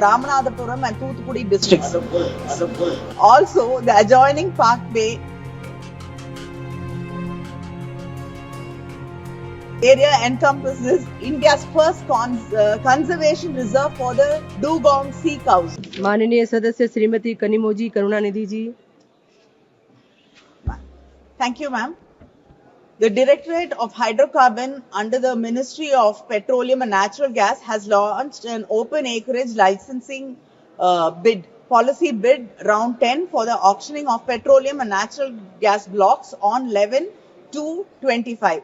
Ramanathapuram and Thoothukudi districts. Also, the adjoining Park Bay area encompasses India's first conservation reserve for the dugong sea cows. माननीय सदस्य श्रीमती कनिमोजी करुणानिधि जी. Thank you, ma'am. The Directorate of Hydrocarbon under the Ministry of Petroleum and Natural Gas has launched an open acreage licensing policy bid round 10 for the auctioning of petroleum and natural gas blocks on 11/2/25.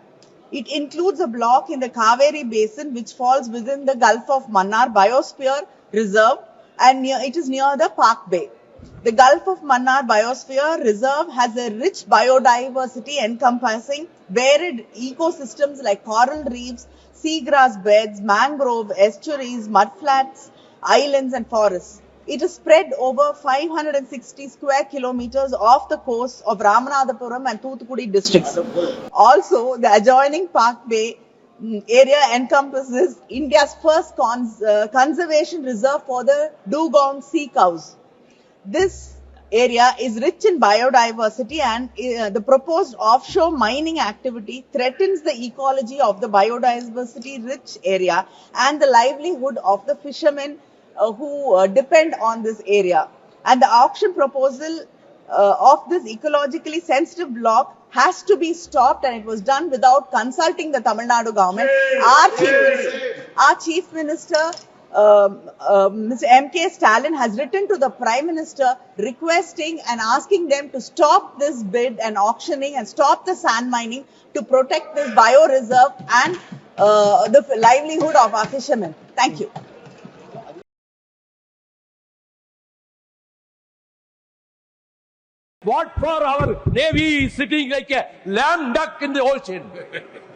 It includes a block in the Kaveri Basin which falls within the Gulf of Mannar Biosphere Reserve and it is near the Park Bay. The Gulf of Mannar Biosphere Reserve has a rich biodiversity encompassing varied ecosystems like coral reefs, seagrass beds, mangrove estuaries, mudflats, islands and forests. It is spread over 560 square kilometers off the coast of Ramanathapuram and Thoothukudi districts. Also, the adjoining Park Bay area encompasses India's first conservation reserve for the dugong sea cows. This area is rich in biodiversity and the proposed offshore mining activity threatens the ecology of the biodiversity rich area and the livelihood of the fishermen who depend on this area. And the auction proposal of this ecologically sensitive block has to be stopped, and it was done without consulting the Tamil Nadu government. Our Chief Minister Mr. M.K. Stalin has written to the Prime Minister requesting and asking them to stop this bid and auctioning and stop the sand mining to protect this bioreserve and the livelihood of our fishermen. Thank you. What for our Navy is sitting like a lame duck in the ocean?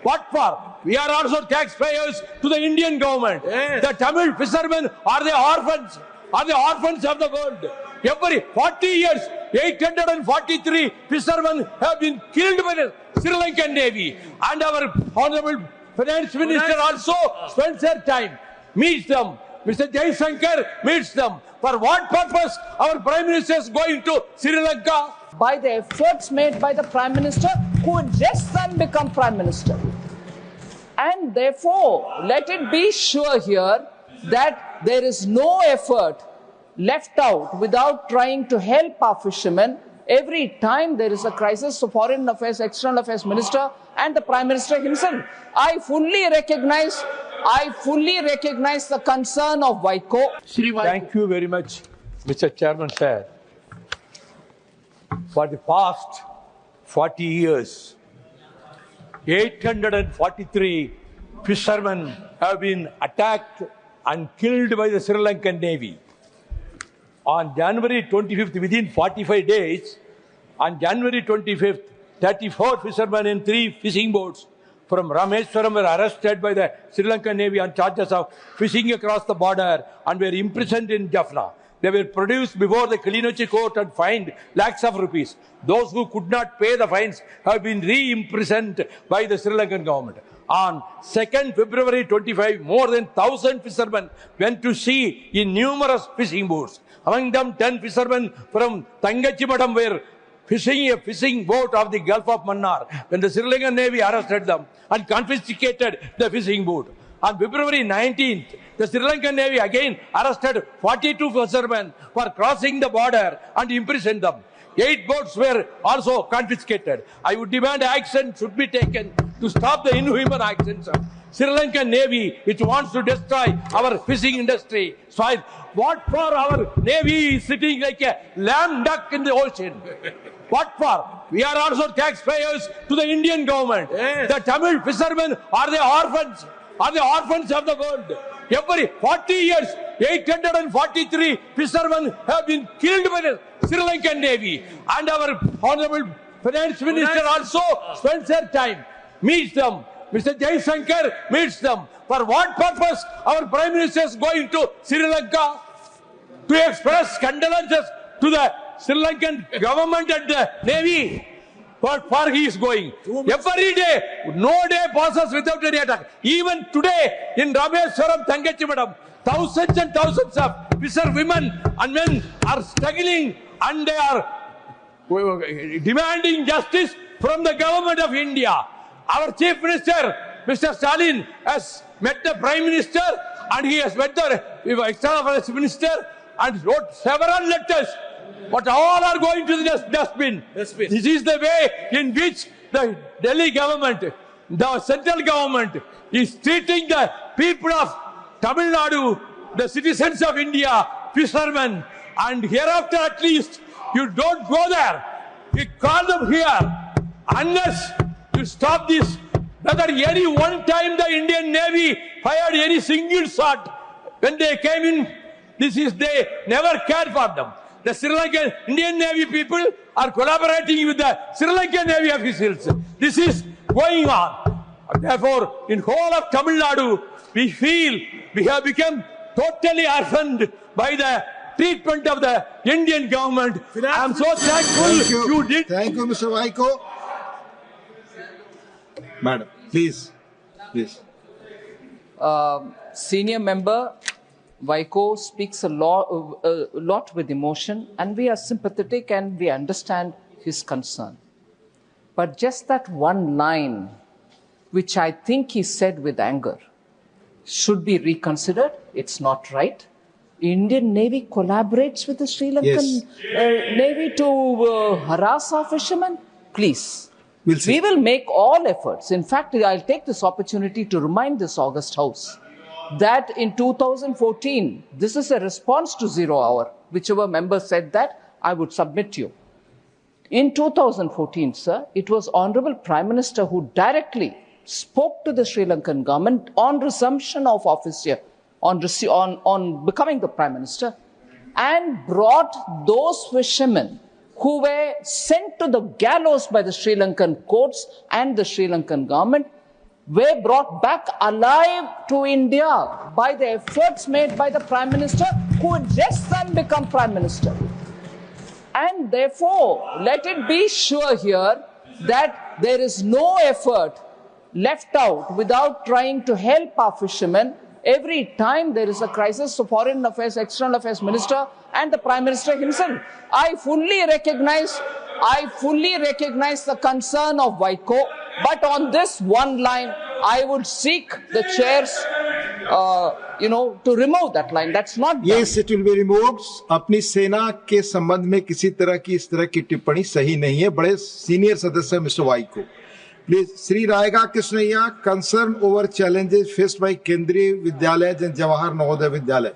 What for? We are also taxpayers to the Indian government. Yes. The Tamil fishermen are the orphans. Are the orphans of the world. Every 40 years, 843 fishermen have been killed by the Sri Lankan Navy. And our Honorable Finance Minister also spends their time, meets them. Mr. Jaishankar meets them. For what purpose our Prime Minister is going to Sri Lanka? By the efforts made by the Prime Minister, who had just then become Prime Minister. And therefore, let it be sure here that there is no effort left out without trying to help our fishermen. Every time there is a crisis, the Foreign Affairs, External Affairs Minister and the Prime Minister himself, I fully recognize the concern of Vaiko. Thank you very much, Mr. Chairman, sir. For the past 40 years, 843 fishermen have been attacked and killed by the Sri Lankan Navy. On January 25th, within 45 days, on January 25th, 34 fishermen in 3 fishing boats from Rameswaram were arrested by the Sri Lankan Navy on charges of fishing across the border and were imprisoned in Jaffna. They were produced before the Kanimozhi court and fined lakhs of rupees. Those who could not pay the fines have been re-imprisoned by the Sri Lankan government. On 2nd February 25, more than 1,000 fishermen went to sea in numerous fishing boats. Among them, 10 fishermen from Tangachimadam were fishing a fishing boat of the Gulf of Mannar when the Sri Lankan Navy arrested them and confiscated the fishing boat. On February 19th, the Sri Lankan Navy again arrested 42 fishermen for crossing the border and imprisoned them. 8 boats were also confiscated. I would demand action should be taken to stop the inhuman actions of Sri Lankan Navy, which wants to destroy our fishing industry. So what for our Navy is sitting like a lame duck in the ocean? What for? We are also taxpayers to the Indian government. Yes. The Tamil fishermen are the orphans of the world. Every 40 years, 843 fishermen have been killed by the Sri Lankan Navy. And our Honorable Finance Minister also spends their time, meets them. Mr. Jaishankar meets them. For what purpose our Prime Minister is going to Sri Lanka? To express condolences to the Sri Lankan government and the Navy. What far he is going. Every day, no day passes without any attack. Even today in Rameswaram, Thangachimadam, thousands and thousands of fisher women and men are struggling and they are demanding justice from the government of India. Our Chief Minister, Mr. Stalin, has met the Prime Minister and he has met the External Affairs Minister and wrote several letters. But all are going to the dustbin. This is the way in which the Delhi government, the central government, is treating the people of Tamil Nadu, the citizens of India, fishermen. And hereafter at least, you don't go there. You call them here. Unless you stop this, whether any one time the Indian Navy fired any single shot when they came in, they never cared for them. The Sri Lankan Indian Navy people are collaborating with the Sri Lankan Navy officials. This is going on. Therefore, in whole of Tamil Nadu, we feel we have become totally orphaned by the treatment of the Indian government. I am so thankful you did. Thank you, Mr. Vaiko. Madam, please. Senior member Vaiko speaks a lot with emotion, and we are sympathetic and we understand his concern. But just that one line, which I think he said with anger, should be reconsidered. It's not right. Indian Navy collaborates with the Sri Lankan Navy to harass our fishermen. Please. We will make all efforts. In fact, I'll take this opportunity to remind this August House that in 2014, this is a response to 0 hour. Whichever member said that, I would submit to you. In 2014, sir, it was Honorable Prime Minister who directly spoke to the Sri Lankan government on resumption of office here, on becoming the Prime Minister, and brought those fishermen who were sent to the gallows by the Sri Lankan courts and the Sri Lankan government, were brought back alive to India by the efforts made by the Prime Minister who had just then become Prime Minister. And therefore, let it be sure here that there is no effort left out without trying to help our fishermen. Every time there is a crisis, the Foreign Affairs, External Affairs Minister and the Prime Minister himself. I fully recognize the concern of Vaiko, but on this one line, I would seek the chairs, to remove that line. That's not done. Yes, it will be removed. अपनी सेना के संबंध में किसी तरह की इस तरह की टिप्पणी सही नहीं है. बड़े सीनियर सदस्य mister Vaiko. Please, Sri Raiga Krishnaiya, concern over challenges faced by Kendriya Vidyalaya and Jawahar Navodaya Vidyalaya.